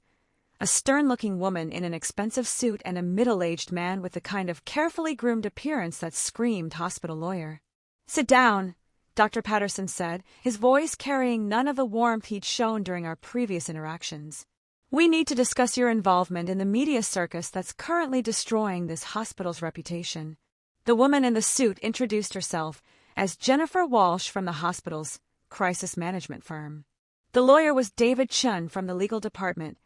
S1: a stern-looking woman in an expensive suit and a middle-aged man with the kind of carefully groomed appearance that screamed hospital lawyer. "Sit down," Dr. Patterson said, his voice carrying none of the warmth he'd shown during our previous interactions. "We need to discuss your involvement in the media circus that's currently destroying this hospital's reputation." The woman in the suit introduced herself as Jennifer Walsh from the hospital's crisis management firm. The lawyer was David Chun from the legal department,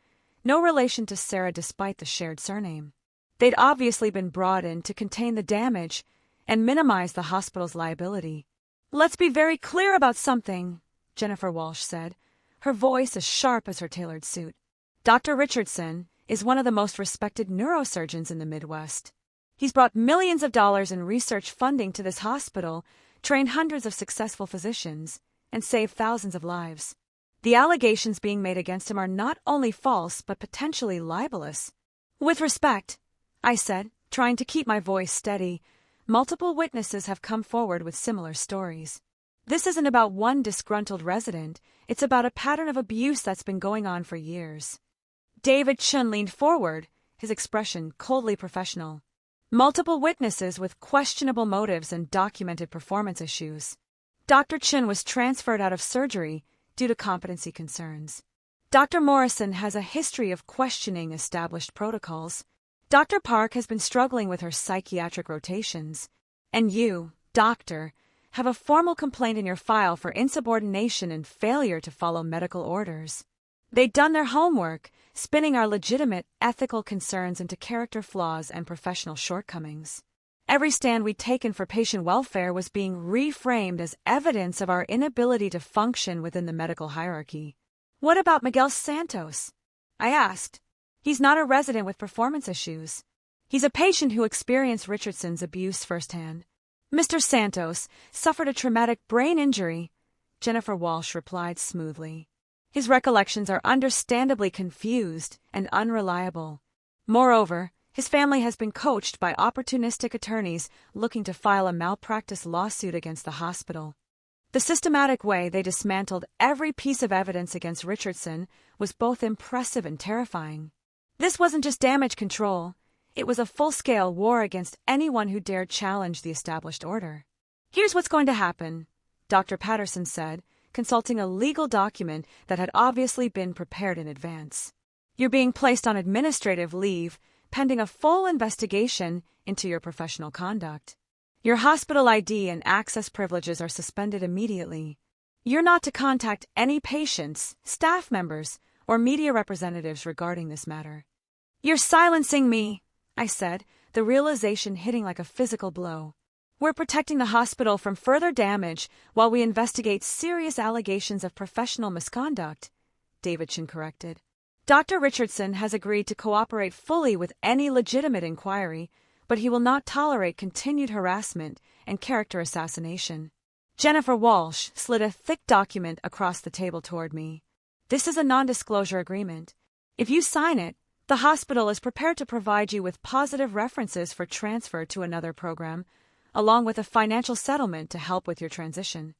S1: no relation to Sarah despite the shared surname. They'd obviously been brought in to contain the damage and minimize the hospital's liability. "Let's be very clear about something," Jennifer Walsh said, her voice as sharp as her tailored suit. "Dr. Richardson is one of the most respected neurosurgeons in the Midwest. He's brought millions of dollars in research funding to this hospital, trained hundreds of successful physicians, and saved thousands of lives. The allegations being made against him are not only false but potentially libelous." "With respect," I said, trying to keep my voice steady, "multiple witnesses have come forward with similar stories. This isn't about one disgruntled resident, it's about a pattern of abuse that's been going on for years." David Chun leaned forward, his expression coldly professional. "Multiple witnesses with questionable motives and documented performance issues." Dr. Chun was transferred out of surgery due to competency concerns. Dr. Morrison has a history of questioning established protocols. Dr. Park has been struggling with her psychiatric rotations. And you, doctor, have a formal complaint in your file for insubordination and failure to follow medical orders. They'd done their homework, spinning our legitimate ethical concerns into character flaws and professional shortcomings. Every stand we'd taken for patient welfare was being reframed as evidence of our inability to function within the medical hierarchy. "What about Miguel Santos?" I asked. He's not a resident with performance issues. He's a patient who experienced Richardson's abuse firsthand. Mr. Santos suffered a traumatic brain injury, Jennifer Walsh replied smoothly. His recollections are understandably confused and unreliable. Moreover, his family has been coached by opportunistic attorneys looking to file a malpractice lawsuit against the hospital. The systematic way they dismantled every piece of evidence against Richardson was both impressive and terrifying. This wasn't just damage control. It was a full-scale war against anyone who dared challenge the established order. Here's what's going to happen, Dr. Patterson said, consulting a legal document that had obviously been prepared in advance. You're being placed on administrative leave, pending a full investigation into your professional conduct. Your hospital ID and access privileges are suspended immediately. You're not to contact any patients, staff members, or media representatives regarding this matter. You're silencing me, I said, the realization hitting like a physical blow. We're protecting the hospital from further damage while we investigate serious allegations of professional misconduct, Davidson corrected. Dr. Richardson has agreed to cooperate fully with any legitimate inquiry, but he will not tolerate continued harassment and character assassination. Jennifer Walsh slid a thick document across the table toward me. This is a non-disclosure agreement. If you sign it, the hospital is prepared to provide you with positive references for transfer to another program, along with a financial settlement to help with your transition.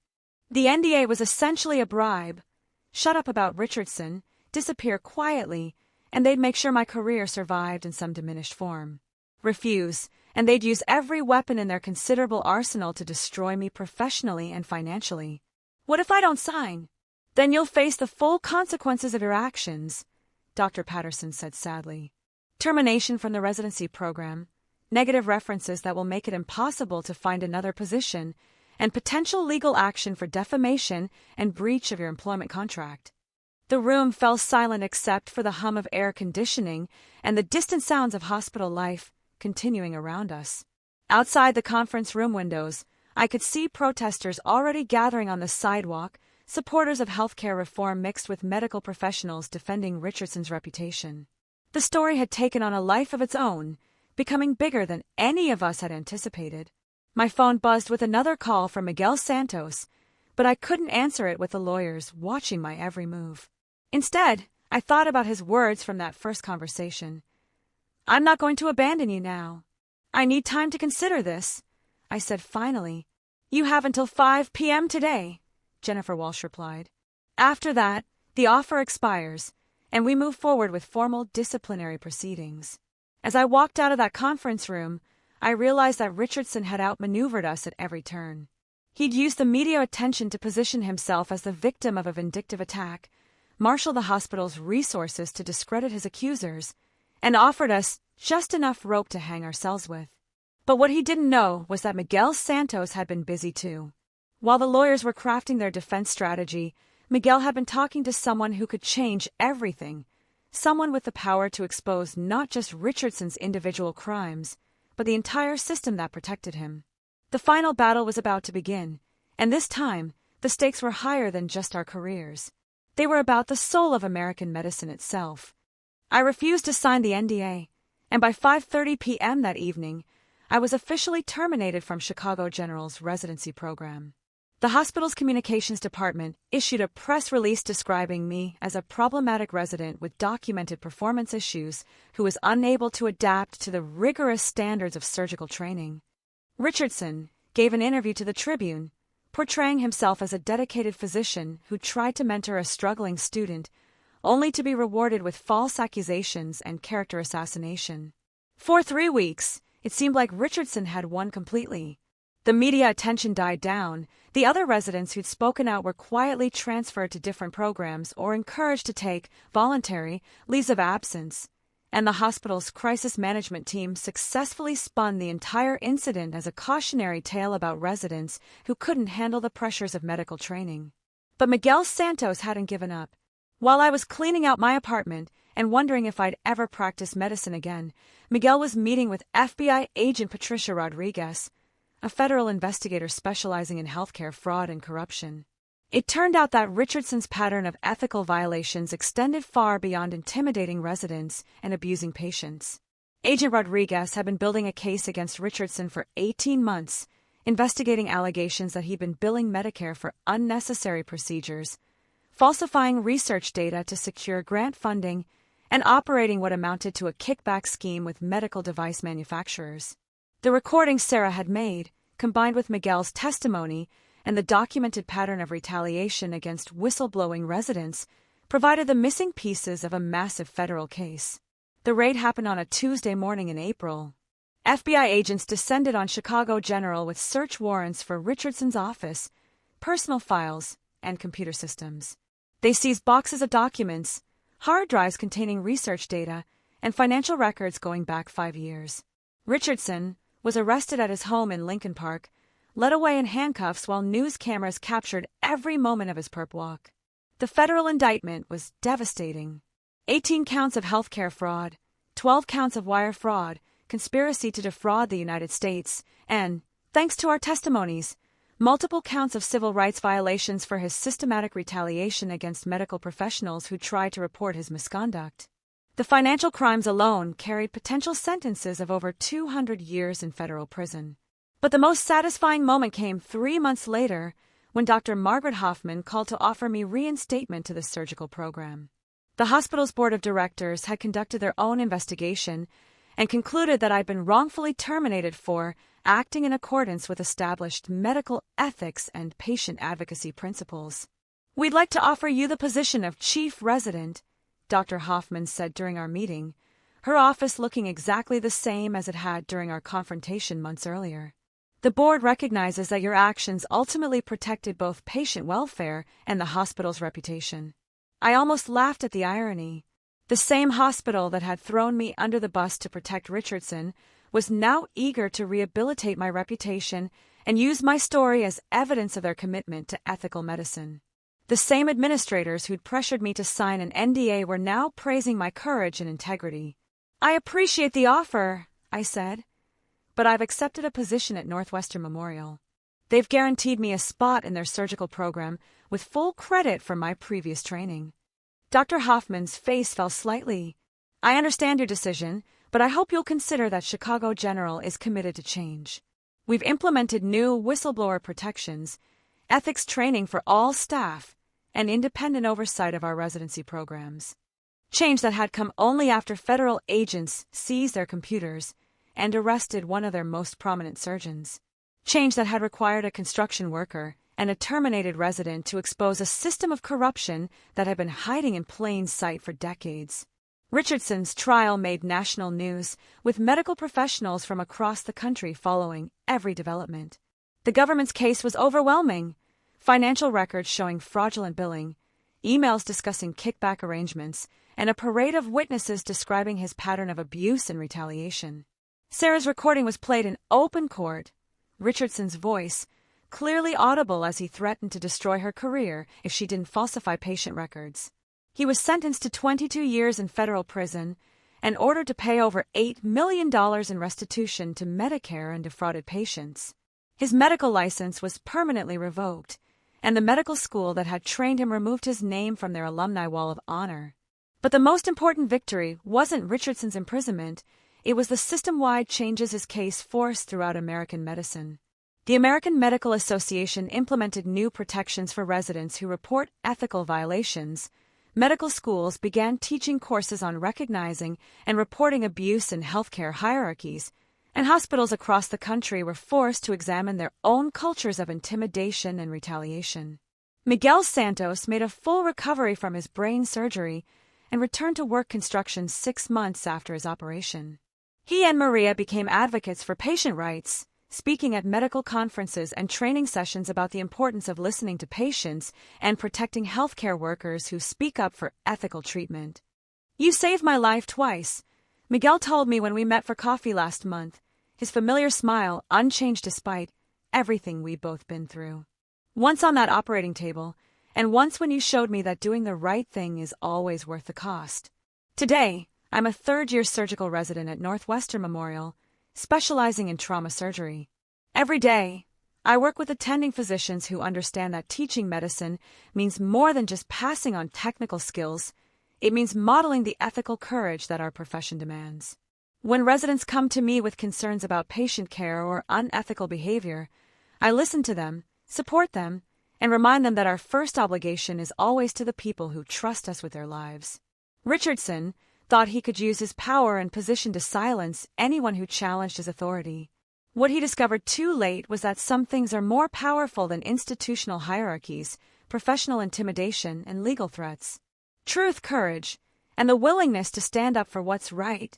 S1: The NDA was essentially a bribe. Shut up about Richardson, disappear quietly, and they'd make sure my career survived in some diminished form. Refuse, and they'd use every weapon in their considerable arsenal to destroy me professionally and financially. What if I don't sign? Then you'll face the full consequences of your actions, Dr. Patterson said sadly. Termination from the residency program, negative references that will make it impossible to find another position, and potential legal action for defamation and breach of your employment contract. The room fell silent except for the hum of air conditioning and the distant sounds of hospital life continuing around us. Outside the conference room windows, I could see protesters already gathering on the sidewalk, supporters of healthcare reform mixed with medical professionals defending Richardson's reputation. The story had taken on a life of its own, becoming bigger than any of us had anticipated. My phone buzzed with another call from Miguel Santos, but I couldn't answer it with the lawyers watching my every move. Instead, I thought about his words from that first conversation. I'm not going to abandon you now. I need time to consider this, I said finally. You have until 5 p.m. today, Jennifer Walsh replied. After that, the offer expires, and we move forward with formal disciplinary proceedings. As I walked out of that conference room, I realized that Richardson had outmaneuvered us at every turn. He'd used the media attention to position himself as the victim of a vindictive attack, marshal the hospital's resources to discredit his accusers, and offered us just enough rope to hang ourselves with. But what he didn't know was that Miguel Santos had been busy too. While the lawyers were crafting their defense strategy, Miguel had been talking to someone who could change everything, someone with the power to expose not just Richardson's individual crimes, but the entire system that protected him. The final battle was about to begin, and this time, the stakes were higher than just our careers. They were about the soul of American medicine itself. I refused to sign the NDA, and by 5:30 p.m. that evening, I was officially terminated from Chicago General's residency program. The hospital's communications department issued a press release describing me as a problematic resident with documented performance issues who was unable to adapt to the rigorous standards of surgical training. Richardson gave an interview to the Tribune, portraying himself as a dedicated physician who tried to mentor a struggling student, only to be rewarded with false accusations and character assassination. For 3 weeks, it seemed like Richardson had won completely. The media attention died down. The other residents who'd spoken out were quietly transferred to different programs or encouraged to take voluntary leaves of absence, and the hospital's crisis management team successfully spun the entire incident as a cautionary tale about residents who couldn't handle the pressures of medical training. But Miguel Santos hadn't given up. While I was cleaning out my apartment and wondering if I'd ever practice medicine again, Miguel was meeting with FBI agent Patricia Rodriguez, a federal investigator specializing in healthcare fraud and corruption. It turned out that Richardson's pattern of ethical violations extended far beyond intimidating residents and abusing patients. Agent Rodriguez had been building a case against Richardson for 18 months, investigating allegations that he'd been billing Medicare for unnecessary procedures, falsifying research data to secure grant funding, and operating what amounted to a kickback scheme with medical device manufacturers. The recordings Sarah had made, combined with Miguel's testimony and the documented pattern of retaliation against whistleblowing residents, provided the missing pieces of a massive federal case. The raid happened on a Tuesday morning in April. FBI agents descended on Chicago General with search warrants for Richardson's office, personal files, and computer systems. They seized boxes of documents, hard drives containing research data, and financial records going back 5 years. Richardson was arrested at his home in Lincoln Park, led away in handcuffs while news cameras captured every moment of his perp walk. The federal indictment was devastating. 18 counts of healthcare fraud, 12 counts of wire fraud, conspiracy to defraud the United States, and, thanks to our testimonies, multiple counts of civil rights violations for his systematic retaliation against medical professionals who tried to report his misconduct. The financial crimes alone carried potential sentences of over 200 years in federal prison. But the most satisfying moment came 3 months later when Dr. Margaret Hoffman called to offer me reinstatement to the surgical program. The hospital's board of directors had conducted their own investigation and concluded that I'd been wrongfully terminated for acting in accordance with established medical ethics and patient advocacy principles. "We'd like to offer you the position of chief resident," Dr. Hoffman said during our meeting, her office looking exactly the same as it had during our confrontation months earlier. "The board recognizes that your actions ultimately protected both patient welfare and the hospital's reputation." I almost laughed at the irony. The same hospital that had thrown me under the bus to protect Richardson was now eager to rehabilitate my reputation and use my story as evidence of their commitment to ethical medicine. The same administrators who'd pressured me to sign an NDA were now praising my courage and integrity. "I appreciate the offer," I said, "but I've accepted a position at Northwestern Memorial. They've guaranteed me a spot in their surgical program with full credit for my previous training." Dr. Hoffman's face fell slightly. "I understand your decision, but I hope you'll consider that Chicago General is committed to change. We've implemented new whistleblower protections, ethics training for all staff, and independent oversight of our residency programs. Change that had come only after federal agents seized their computers and arrested one of their most prominent surgeons. Change that had required a construction worker and a terminated resident to expose a system of corruption that had been hiding in plain sight for decades. Richardson's trial made national news, with medical professionals from across the country following every development. The government's case was overwhelming. Financial records showing fraudulent billing, emails discussing kickback arrangements, and a parade of witnesses describing his pattern of abuse and retaliation. Sarah's recording was played in open court. Richardson's voice, clearly audible as he threatened to destroy her career if she didn't falsify patient records. He was sentenced to 22 years in federal prison and ordered to pay over $8 million in restitution to Medicare and defrauded patients. His medical license was permanently revoked, and the medical school that had trained him removed his name from their alumni wall of honor. But the most important victory wasn't Richardson's imprisonment, it was the system-wide changes his case forced throughout American medicine. The American Medical Association implemented new protections for residents who report ethical violations. Medical schools began teaching courses on recognizing and reporting abuse in healthcare hierarchies, and hospitals across the country were forced to examine their own cultures of intimidation and retaliation. Miguel Santos made a full recovery from his brain surgery and returned to work construction 6 months after his operation. He and Maria became advocates for patient rights, speaking at medical conferences and training sessions about the importance of listening to patients and protecting healthcare workers who speak up for ethical treatment. "You saved my life twice," Miguel told me when we met for coffee last month, his familiar smile unchanged despite everything we'd both been through. "Once on that operating table, and once when you showed me that doing the right thing is always worth the cost. Today, I'm a third-year surgical resident at Northwestern Memorial, specializing in trauma surgery. Every day, I work with attending physicians who understand that teaching medicine means more than just passing on technical skills. It means modeling the ethical courage that our profession demands. When residents come to me with concerns about patient care or unethical behavior, I listen to them, support them, and remind them that our first obligation is always to the people who trust us with their lives. Richardson thought he could use his power and position to silence anyone who challenged his authority. What he discovered too late was that some things are more powerful than institutional hierarchies, professional intimidation, and legal threats. Truth, courage, and the willingness to stand up for what's right.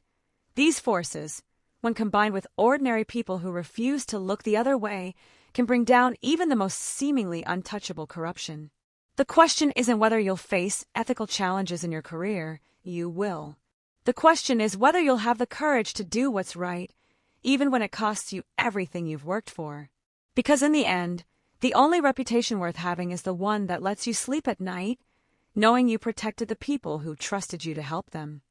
S1: These forces, when combined with ordinary people who refuse to look the other way, can bring down even the most seemingly untouchable corruption. The question isn't whether you'll face ethical challenges in your career. You will. The question is whether you'll have the courage to do what's right, even when it costs you everything you've worked for. Because in the end, the only reputation worth having is the one that lets you sleep at night, knowing you protected the people who trusted you to help them.